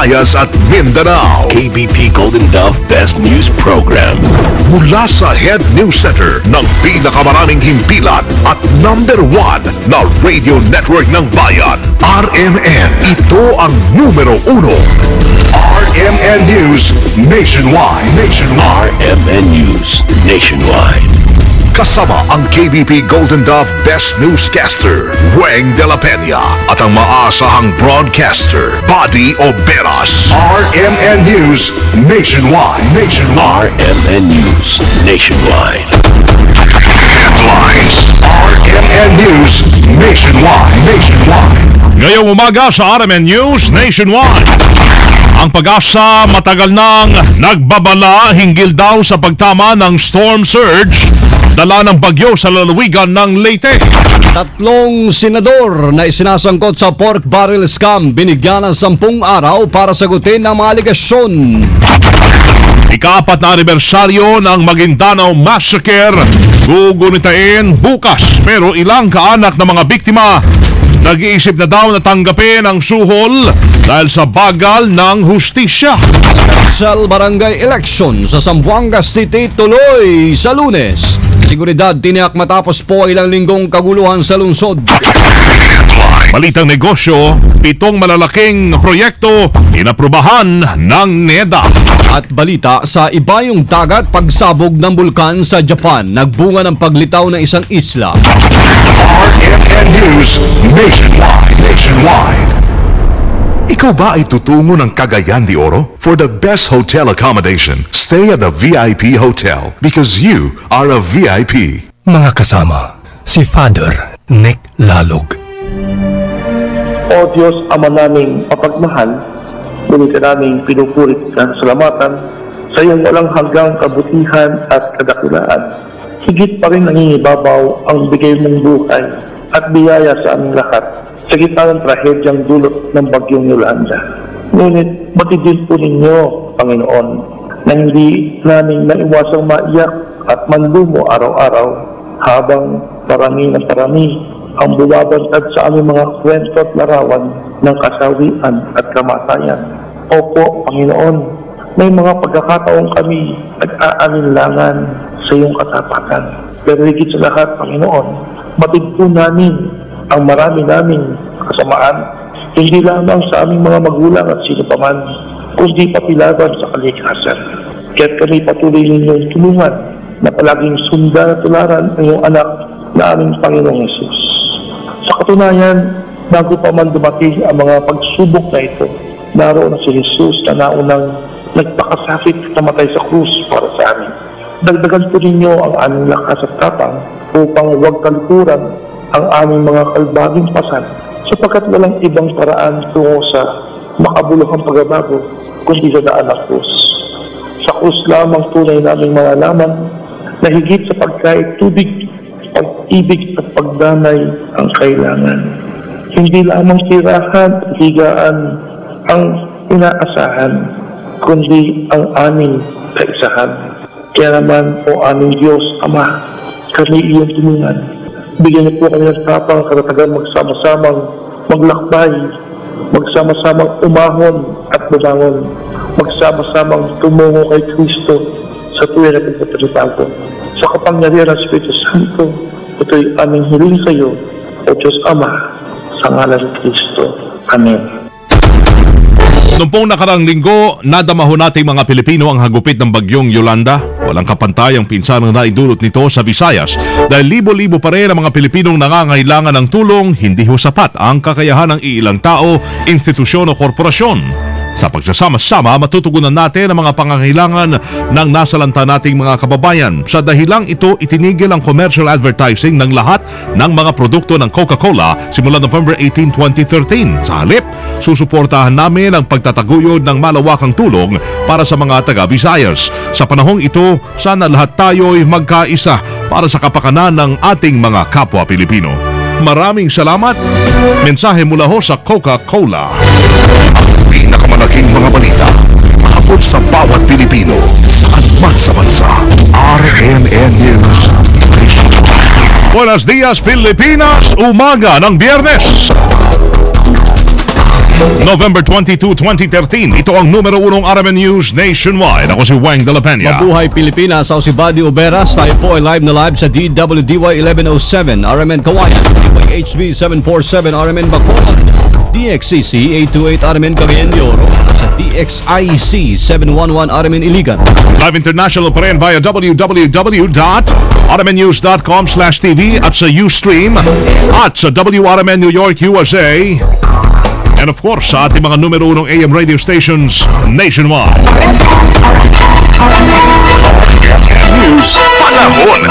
Visayas at Mindanao. KBP Golden Dove Best News Program. Mula sa Head News Center ng pinakamaraming himpilan at #1 na radio network ng bayan, RMN. Ito ang numero 1. RMN News Nationwide. RMN News Nationwide. Kasama ang KBP Golden Dove Best Newscaster, Weng de la Peña, at ang maasahang broadcaster, Buddy Oberas. RMN News Nationwide. RMN News Nationwide. Headlines. RMN News Nationwide. Ngayong umaga sa RMN News Nationwide, ang Pag-asa matagal nang nagbabala hinggil daw sa pagtama ng storm surge dala ng bagyo sa lalawigan ng Leyte. 3 senador na isinasangkot sa pork barrel scam binigyan ng 10 araw para sagutin ang mga aligasyon. Ika-4 na anibersaryo ng Maguindanao Massacre gugunitain bukas, pero ilang kaanak ng mga biktima nag-iisip na daw na tanggapin ang suhol dahil sa bagal ng hustisya. Special barangay election sa Zamboanga City tuloy sa Lunes. Seguridad tiniyak matapos po ilang linggong kaguluhan sa lungsod. Balitang negosyo, 7 malalaking proyekto inaprubahan ng NEDA. At balita sa ibayong dagat, pagsabog ng bulkan sa Japan, nagbunga ng paglitaw ng isang isla. RMN News Nationwide. Ikaw ba ay tutungo ng Cagayan de Oro? For the best hotel accommodation, stay at the VIP Hotel because you are a VIP. Mga kasama, si Father Nick Lalog. O Diyos, Ama naming mapagmahal, ngunit naming pinupurit at salamatan sa iyong walang hanggang kabutihan at kadakilaan. Higit pa rin nangingibabaw ang bigay mong buhay at biyaya sa aming lahat sa gitna ng trahedyang dulot ng bagyong Yolanda. Ngunit matidin po ninyo, Panginoon, na hindi namin naiwasang maiyak at manlumo araw-araw habang parami ng parami ang bumabantad sa aming mga kwento at larawan ng kasawian at kamatayan. Opo, Panginoon, may mga pagkakataong kami nag-aalinlangan sa iyong katapatan. Pero higit sa lahat, Panginoon, matid po namin ang marami naming kasamaan, hindi lamang sa aming mga magulang at sino paman, kundi pati laban sa kalikasan. Kaya't kami patuloy ninyong tulungan na palaging sundan at tularan ang iyong anak na aming Panginoong Yesus. Sa katunayan, bago pa man dumating ang mga pagsubok na ito, naroon na si Jesus na naunang nagpakasakit at namatay sa krus para sa amin. Dagdagan po ninyo ang aming lakas at tapang upang huwag kalikuran ang aming mga kalbaging pasan sapagkat walang ibang paraan tungo sa makabuluhang pagbabago kundi sa daan ng krus. Sa krus lamang tunay naming malalaman na higit sa pagkain tubig, pag-ibig at pagdanay ang kailangan. Hindi lamang tirahan at higaan ang inaasahan, kundi ang aming kaisahan. Kaya naman, O aming Diyos, Ama, kami iyong tulungan. Bigyan niyo po kami ng tapang katatagan magsama-samang maglakbay, magsama-samang umahon at bumangon, magsama-samang tumungo kay Kristo sa tuwing na pagpapalitan ko. Sa kapangyarihan ng Espiritu Santo, ito'y aming hiling sa iyo, O Diyos Ama, sa ngalan ni Kristo. Amen. Noong pong nakarang linggo, nadama ho nating mga Pilipino ang hagupit ng bagyong Yolanda. Walang kapantay ang pinsanang naidulot nito sa Visayas dahil libo-libo pa rin ang mga Pilipinong nangangailangan ng tulong, hindi ho sapat ang kakayahan ng ilang tao, institusyon o korporasyon. Sa pagsasama-sama, matutugunan natin ang mga pangangailangan ng nasalanta nating mga kababayan. Sa dahilang ito, itinigil ang commercial advertising ng lahat ng mga produkto ng Coca-Cola simula November 18, 2013. Sa halip, susuportahan namin ang pagtataguyod ng malawakang tulong para sa mga taga-Visayas. Sa panahong ito, sana lahat tayo'y magkaisa para sa kapakanan ng ating mga kapwa Pilipino. Maraming salamat. Mensahe mula ho sa Coca-Cola. Pinakamalaking mga balita, abot sa bawat Pilipino, saan man sa bansa. RMN News. Buenos dias, Pilipinas! Umaga ng Biyernes! November 22, 2013. Ito ang numero 1 RMN News Nationwide. Ako si Wang de la Peña. Mabuhay Pilipinas, ako si Buddy Oberas. Tayo po ay live na live sa DWDY 1107, RMN Kawayan, DYHB 747, RMN Bacolod, DXCC 828 RMN Cagayan de Oro, sa DXIC 711 RMN Iligan. Live international pa rin via www.rmnnews.com/tv at sa Ustream at sa WRMN New York, USA. And of course, sa ating mga numero 1 AM radio stations nationwide. News Panahon.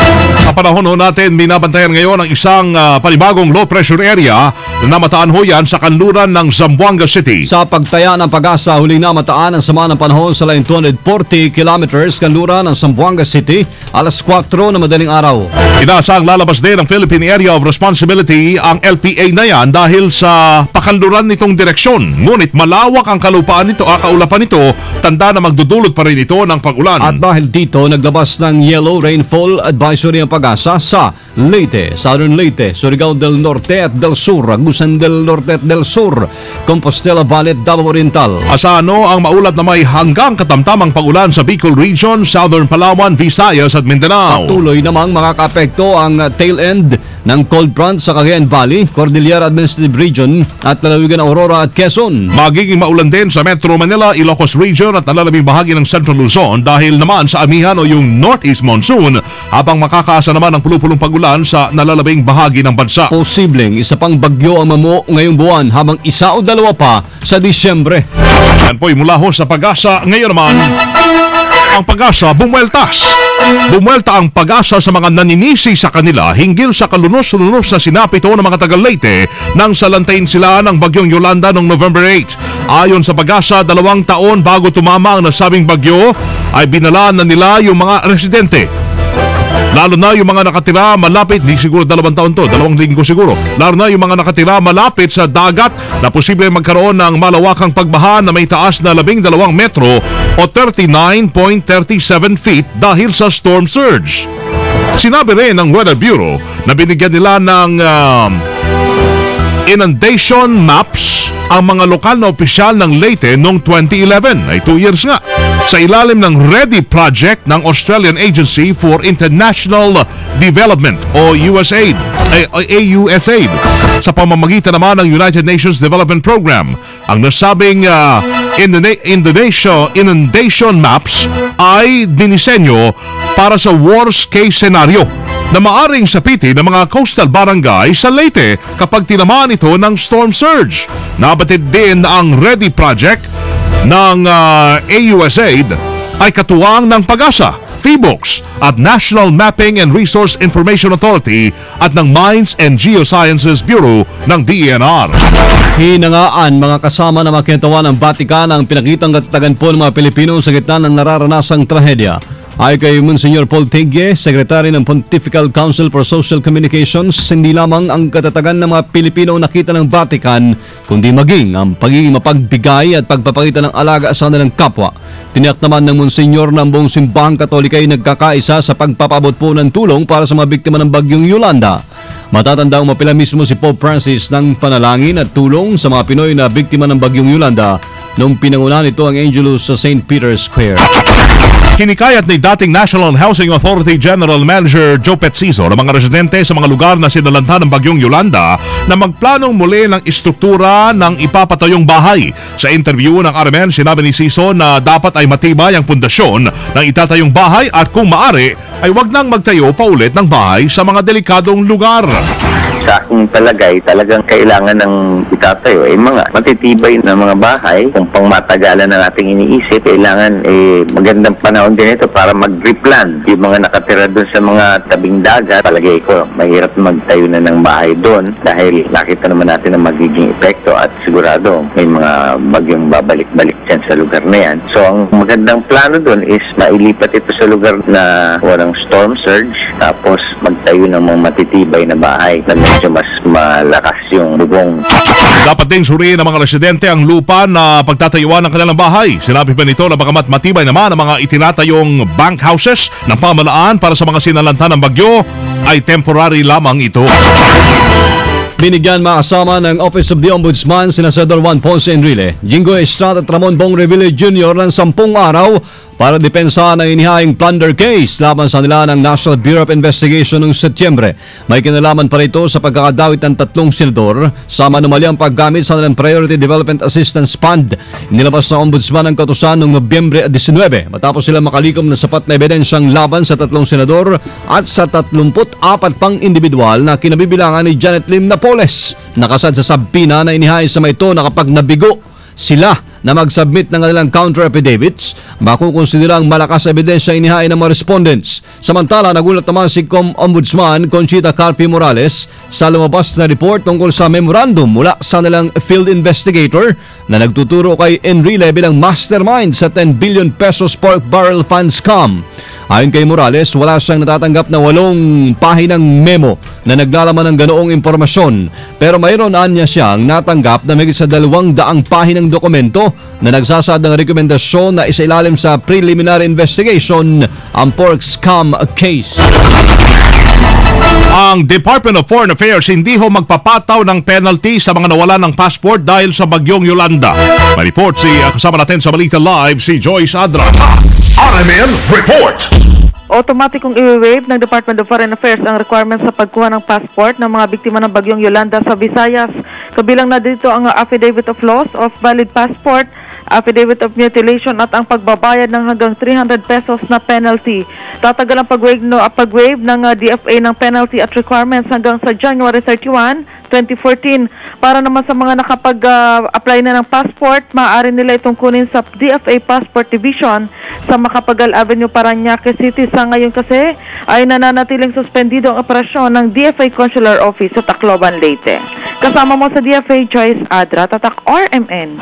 Sa panahon ho natin, binabantayan ngayon ang isang panibagong low pressure area na namataan ho yan sa kanluran ng Zamboanga City. Sa pagtaya ng Pag-asa, huling namataan ang sama ng panahon sa lain 240 kilometers kanluran ng Zamboanga City, alas 4 na madaling araw. Inaasang lalabas din ang Philippine Area of Responsibility ang LPA na yan dahil sa pakanluran nitong direksyon. Ngunit malawak ang kaulapan nito, tanda na magdudulot pa rin ito ng pag-ulan. At dahil dito, naglabas ng yellow rainfall advisory ang Pag-asa sa Leyte, Southern Leyte, Surigao del Norte at del Sur, Agusan del Norte at del Sur, Compostela Valley, Davao Oriental. Asano ang maulat na may hanggang katamtamang pag-ulan sa Bicol Region, Southern Palawan, Visayas at Mindanao. Patuloy namang makakaapekto ang tail end ng cold front sa Cagayan Valley, Cordillera Administrative Region at lalawigan ng Aurora at Quezon. Magiging maulan din sa Metro Manila, Ilocos Region at nalalabing bahagi ng Central Luzon dahil naman sa amihan o yung Northeast Monsoon, habang makakaasa naman ng pulupulong pag-ulan sa nalalabing bahagi ng bansa. Posibleng isa pang bagyo ang mamuo ngayong buwan habang isa o dalawa pa sa Disyembre. Yan po'y mula ho sa Pag-asa. Ngayon naman, ang Pag-asa bumueltas. Bumuelta ang Pag-asa sa mga naninisi sa kanila hinggil sa kalunos-lunos na sinapito ng mga taga Leyte nang salantayin sila ng bagyong Yolanda noong November 8. Ayon sa Pag-asa, 2 taon bago tumama ang nasabing bagyo ay binalaan na nila yung mga residente. Lalo na yung mga nakatira malapit, di siguro 2 taon to, 2 linggo siguro. Lalo na yung mga nakatira malapit sa dagat na posible magkaroon ng malawakang pagbaha na may taas na 12 metro o 39.37 feet dahil sa storm surge. Sinabi rin ng Weather Bureau na binigyan nila ng inundation maps ang mga lokal na opisyal ng Leyte noong 2011, ay 2 years nga, sa ilalim ng READY Project ng Australian Agency for International Development o USAID, AUSAID, sa pamamagitan naman ng United Nations Development Program. Ang nasabing inundation maps ay dinisenyo para sa worst case scenario na maaring sapitin ng mga coastal barangay sa Leyte kapag tinamaan ito ng storm surge. Nabatid din ang READY Project ng AUSAID ay katuwang ng Pag-asa, PHIVOLCS at National Mapping and Resource Information Authority at ng Mines and Geosciences Bureau ng DENR. Hinangaan mga kasama na makintawan ng Vatican ang pinakitang katatagan po ng mga Pilipino sa gitna ng nararanasang trahedya. Ay kay Monsignor Paul Tegue, Secretary ng Pontifical Council for Social Communications, hindi lamang ang katatagan ng mga Pilipino nakita ng Vatican, kundi maging ang pagiging mapagbigay at pagpapakita ng alaga sa kanilang kapwa. Tiniyak naman ng Monsignor ng buong simbahang Katoliko ay nagkakaisa sa pagpapabot po ng tulong para sa mga biktima ng bagyong Yolanda. Matatanda umapila mismo si Pope Francis ng panalangin at tulong sa mga Pinoy na biktima ng bagyong Yolanda noong pinangunahan ito ang Angelus sa St. Peter's Square. Hinikayat ni dating National Housing Authority General Manager Joe Petciso ng mga residente sa mga lugar na sinalanta ng bagyong Yolanda na magplanong muli ng istruktura ng ipapatayong bahay. Sa interview ng RMN, sinabi ni Ciso na dapat ay matibay ang pundasyon ng itatayong bahay at kung maaari ay wag nang magtayo pa ulit ng bahay sa mga delikadong lugar. Sa aking palagay, talagang kailangan ng itatayo ay mga matitibay na mga bahay. Kung pangmatagalan ng ating iniisip, kailangan magandang panahon din ito para mag-replan. Yung mga nakatira doon sa mga tabing dagat, palagay ko, mahirap magtayo na ng bahay doon dahil nakita naman natin ang magiging epekto at sigurado may mga bagyong babalik-balik dyan sa lugar na yan. So, ang magandang plano doon is mailipat ito sa lugar na walang storm surge, tapos magtayo ng mga matitibay na bahay na medyo mas malakas yung bubong. Dapat ding suriin ng mga residente ang lupa na pagtatayuan ng kanilang bahay. Sinabi pa nito na bagamat matibay naman ang mga itinatayong bank houses ng pamahalaan para sa mga sinalanta ng bagyo, ay temporary lamang ito. Binigyan makasama ng Office of the Ombudsman sina Senador Juan Ponce Enrile, Jingo Estrada at Ramon Bong Revilla Jr. ng 10 araw para depensa ng inihahing plunder case laban sa nila ng National Bureau of Investigation noong Setyembre. May kinalaman pa rito sa pagkakadawit ng 3 senador sa manumalyang paggamit sa nilang Priority Development Assistance Fund. Inilabas ng Ombudsman ang kautusan noong Nobyembre 19 matapos sila makalikom ng sapat na ebidensyang laban sa 3 senador at sa 34 pang individual na kinabibilangan ni Janet Lim Napoles. Nakasad sa sabpina na inihain sa ito na kapag nabigo sila na mag-submit ng kanilang counter affidavits, makukonsiderang malakas ebidensya inihain ng mga respondents. Samantala, nagulat naman si Ombudsman Conchita Carpi Morales sa lumabas na report tungkol sa memorandum mula sa nilang field investigator na nagtuturo kay Enrile bilang mastermind sa 10 billion pesos pork barrel fund scam. Ayon kay Morales, wala siyang natatanggap na 8 pahinang memo na naglalaman ng ganoong impormasyon. Pero mayroon niya siyang natanggap na higit sa 200 pahinang dokumento na nagsasaad ng rekomendasyon na isailalim sa preliminary investigation ang pork scam case. Ang Department of Foreign Affairs hindi ho magpapataw ng penalty sa mga nawalan ng passport dahil sa bagyong Yolanda. May report kasama natin sa Balita Live si Joyce Adra. RMN Report. Automatikong i-waive ng Department of Foreign Affairs ang requirements sa pagkuha ng passport ng mga biktima ng bagyong Yolanda sa Visayas. Kabilang na dito ang affidavit of loss of valid passport, affidavit of mutilation at ang pagbabayad ng hanggang 300 pesos na penalty. Tatagal ang pag-waive ng DFA ng penalty at requirements hanggang sa January 31, 2014. Para naman sa mga nakapag-apply na ng passport, maaari nila itong kunin sa DFA Passport Division sa Macapagal Avenue, Parañaque City. Sa ngayon kasi ay nananatiling suspendido ang operasyon ng DFA Consular Office sa Tacloban, Leyte. Kasama mo sa DFA, Joyce Adra, Tatak RMN.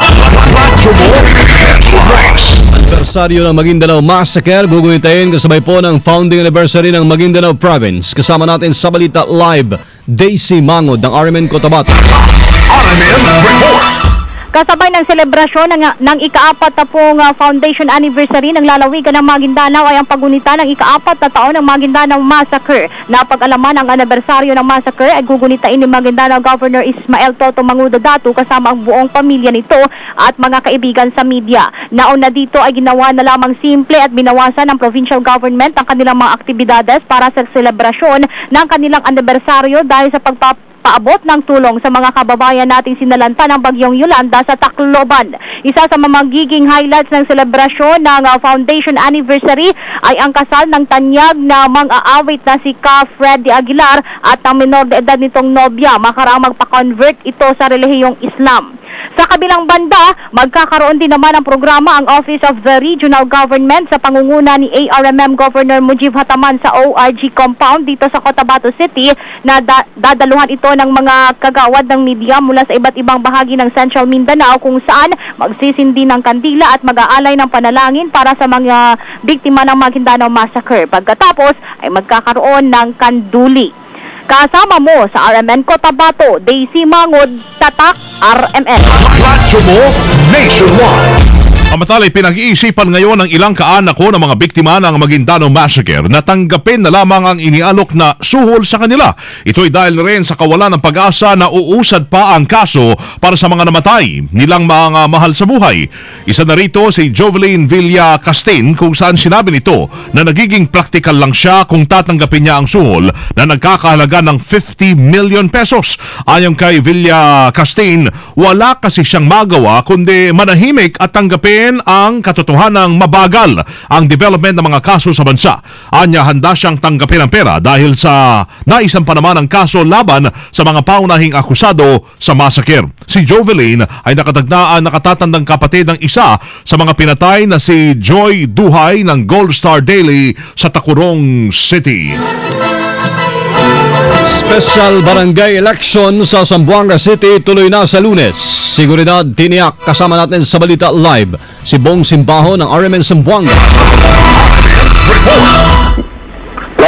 Anibersaryo ng Maguindanao Massacre, gugunitain kasabay po ng founding anniversary ng Maguindanao Province. Kasama natin sa Balita Live, Daisy Mangod ng RMN Cotabato. RMN Report. Kasabay ng selebrasyon ng ika-4 na pong foundation anniversary ng lalawigan ng Maguindanao ay ang pagunita ng ika-4 na taon ng Maguindanao Massacre. Napag-alaman ang anibersaryo ng massacre ay gugunitain ni Maguindanao Governor Ismael Toto Mangudo Datu kasama ang buong pamilya nito at mga kaibigan sa media. Nauna dito ay ginawa na lamang simple at binawasan ng provincial government ang kanilang mga aktibidades para sa selebrasyon ng kanilang anibersaryo dahil sa paabot ng tulong sa mga kababayan nating sinalanta ng bagyong Yolanda sa Tacloban. Isa sa magiging highlights ng selebrasyon ng foundation anniversary ay ang kasal ng tanyag na mang-aawit na si Ka Freddy Aguilar at ang minor de edad nitong nobya makaraang magpa-convert ito sa relihiyong Islam. Sa kabilang banda, magkakaroon din naman ng programa ang Office of the Regional Government sa pangunguna ni ARMM Governor Mujib Hataman sa ORG compound dito sa Cotabato City na dadaluhan ito ng mga kagawad ng media mula sa iba't ibang bahagi ng Central Mindanao kung saan magsisindi ng kandila at mag-aalay ng panalangin para sa mga biktima ng Maguindanao Massacre. Pagkatapos ay magkakaroon ng kanduli. Kasama mo sa RMN Cotabato, Daisy Mangod, Tatak RMN. Radyo mo nationwide. Amatalay, pinag-iisipan ngayon ng ilang kaanak ko ng mga biktima ng Maguindanao Massacre na tanggapin na lamang ang inialok na suhol sa kanila. Ito'y dahil rin sa kawalan ng pag-asa na uusad pa ang kaso para sa mga namatay nilang mga mahal sa buhay. Isa na rito si Jovelyn Villa Castin kung saan sinabi nito na nagiging praktikal lang siya kung tatanggapin niya ang suhol na nagkakahalaga ng 50 million pesos. Ayon kay Villa Castin, wala kasi siyang magawa kundi manahimik at tanggapin ang katotohanang mabagal ang development ng mga kaso sa bansa. Anya, handa siyang tanggapin ang pera dahil sa naisan pa naman ang kaso laban sa mga paunahing akusado sa massacre. Si Jovelyn ay nakatatandang kapatid ng isa sa mga pinatay na si Joy Duhay ng Gold Star Daily sa Tacurong City. Special barangay election sa Zamboanga City tuloy na sa Lunes. Seguridad tiniyak, kasama natin sa Balita Live si Bong Simbaho ng RMN Zamboanga.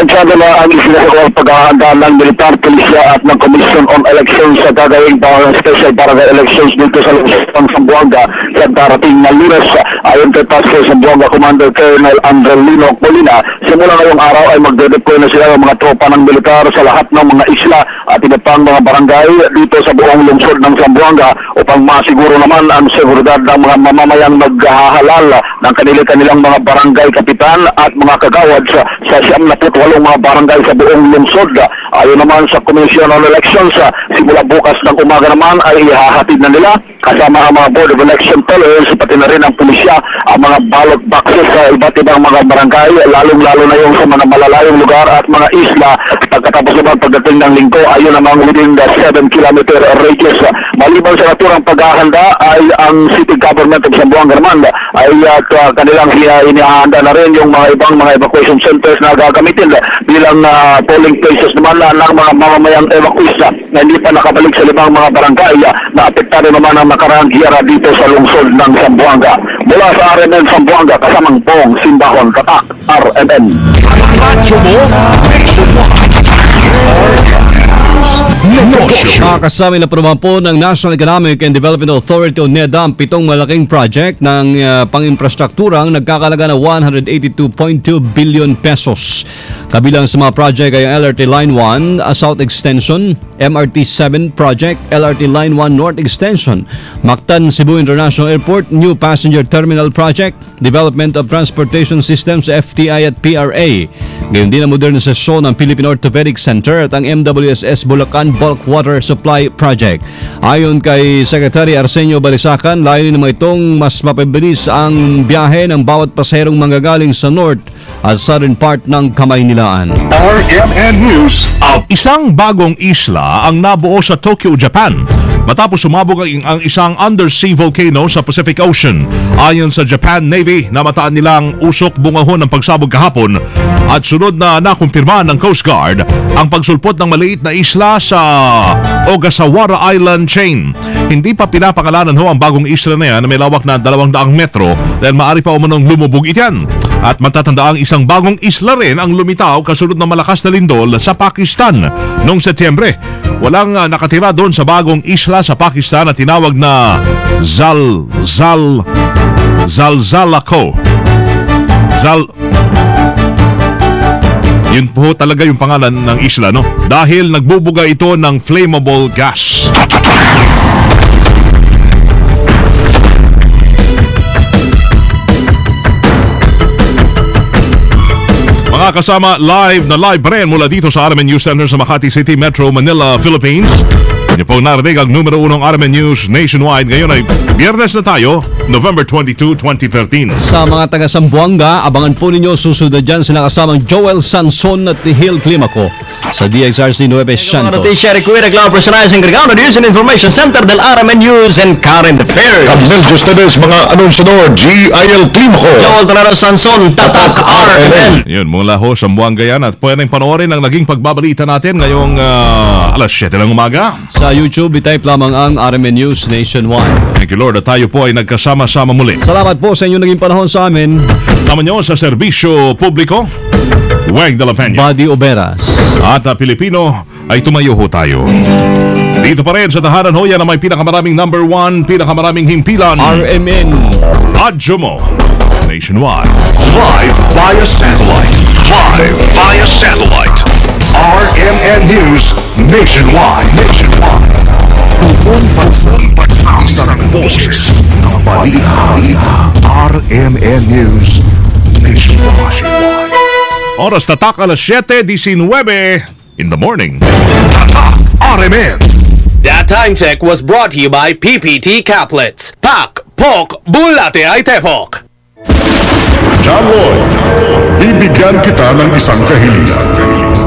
Planchado na ang isinasawang paghahanda ng militar, pulisya at ng Commission on Elections sa gagawing special barangay elections dito sa lungsod ng Zamboanga sa darating na Lunes. Ayon kay Task Force Zamboanga Commander Colonel Andrelino Molina, simula ngayong araw ay magdedeploy na sila ng mga tropa ng militar sa lahat ng mga isla at inatang mga barangay dito sa buong lungsod ng Zamboanga upang masiguro naman ang seguridad ng mga mamamayang maghahalal ng kanilang mga barangay kapitan at mga kagawad sa 78 mga barangay sa buong lungsod. Ayon naman sa Commission on Elections, simula bukas ng umaga naman ay ihahatid na nila kasama ang mga Board of Election Tellers pati na rin ang pulisya ang mga ballot boxes sa iba't ibang mga barangay, lalong-lalo na yung sa mga malalayong lugar at mga isla. Pagkatapos naman pagdating ng linggo, ayon naman within the 7-kilometer radius. Maliban sa naturang paghahanda ay ang City Government of Zamboanga naman ay kanilang inihahanda na rin yung mga ibang mga evacuation centers na gagamitin bilang polling places naman ng mga mamamayang evacuees na hindi pa nakabalik sa limang mga barangay na apektado naman ang nakaraang giyera dito sa lungsod ng Zamboanga. Mula sa RMN Zamboanga, kasamang Bong Simbahon, Tatak, RMN. Makakasama na program po ng National Economic and Development Authority o NEDA ang 7 malaking project ng pang-infrastrukturang nagkakalaga na 182.2 billion pesos. Kabilang sa mga project ay LRT Line 1 South Extension, MRT 7 Project, LRT Line 1 North Extension, Mactan Cebu International Airport, New Passenger Terminal Project, Development of Transportation Systems FTI at PRA. Ngayon din ang modernisasyon ng Philippine Orthopedic Center at ang MWSS Bulacan Bulk Water Supply Project. Ayon kay Secretary Arsenio Balisacan, layunin naman itong mas mapabilis ang biyahe ng bawat pasaherong manggagaling sa north at southern part ng Kamaynilaan. RMN News. Isang bagong isla ang nabuo sa Tokyo, Japan matapos sumabog ang isang undersea volcano sa Pacific Ocean. Ayon sa Japan Navy, namataan nilang usok bungahon ng pagsabog kahapon at sunod na nakumpirma ng Coast Guard ang pagsulpot ng maliit na isla sa Ogasawara Island Chain. Hindi pa pinapangalanan ho ang bagong isla na yan na may lawak na 200 metro dahil maaari pa umanong lumubog itiyan. At matatandaang isang bagong isla rin ang lumitaw kasunod ng malakas na lindol sa Pakistan noong Setyembre. Walang nakatira doon sa bagong isla sa Pakistan na tinawag na Zalzalako. Yun po talaga yung pangalan ng isla, no? Dahil nagbubuga ito ng flammable gas. Mga kasama, live pa rin mula dito sa RMN News Center sa Makati City, Metro Manila, Philippines. Inyo po narinig ang numero 1 RMN News nationwide. Ngayon ay Biyernes na tayo, November 22, 2013. Sa mga taga Zamboanga, abangan po ninyo susunod na dyan sila kasamang Joel Sanson at Hill Climaco sa DXRC 9 Santo. Noticia recuera claro personales encargado de News and Information Center del RMN News and Current Affairs. Camel ustedes mga anunciador, GIL Climaco. Joel Tonero Sanson, Tatak RMN. Yun, mula ho sa Zamboanga yan at pwedeng panoorin ang naging pagbabalita natin ngayong alas 7 ng umaga. Sa YouTube, itype lamang ang RMN News Nationwide. Thank you Lord at tayo po ay nagkasama-sama muli. Salamat po sa inyong naging panahon sa amin. Tama nyo sa serbisyo publiko, Weng de la Peña, Buddy Oberas. At Pilipino ay tumayo ho tayo. Dito pa rin sa tahanan ho yan na may pinakamaraming number 1, pinakamaraming himpilan. RMN Radyo mo nationwide. Live via satellite. RMN News nationwide. Buong pagsang isang boses ng balita. RMN News nationwide. Oras tatak alas 7:19 in the morning. Tatak RMN. That time check was brought to you by PPT Caplets. Pak, Pok, Bulate ay Tepok. John Lloyd, bibigyan kita ng isang kahilingan.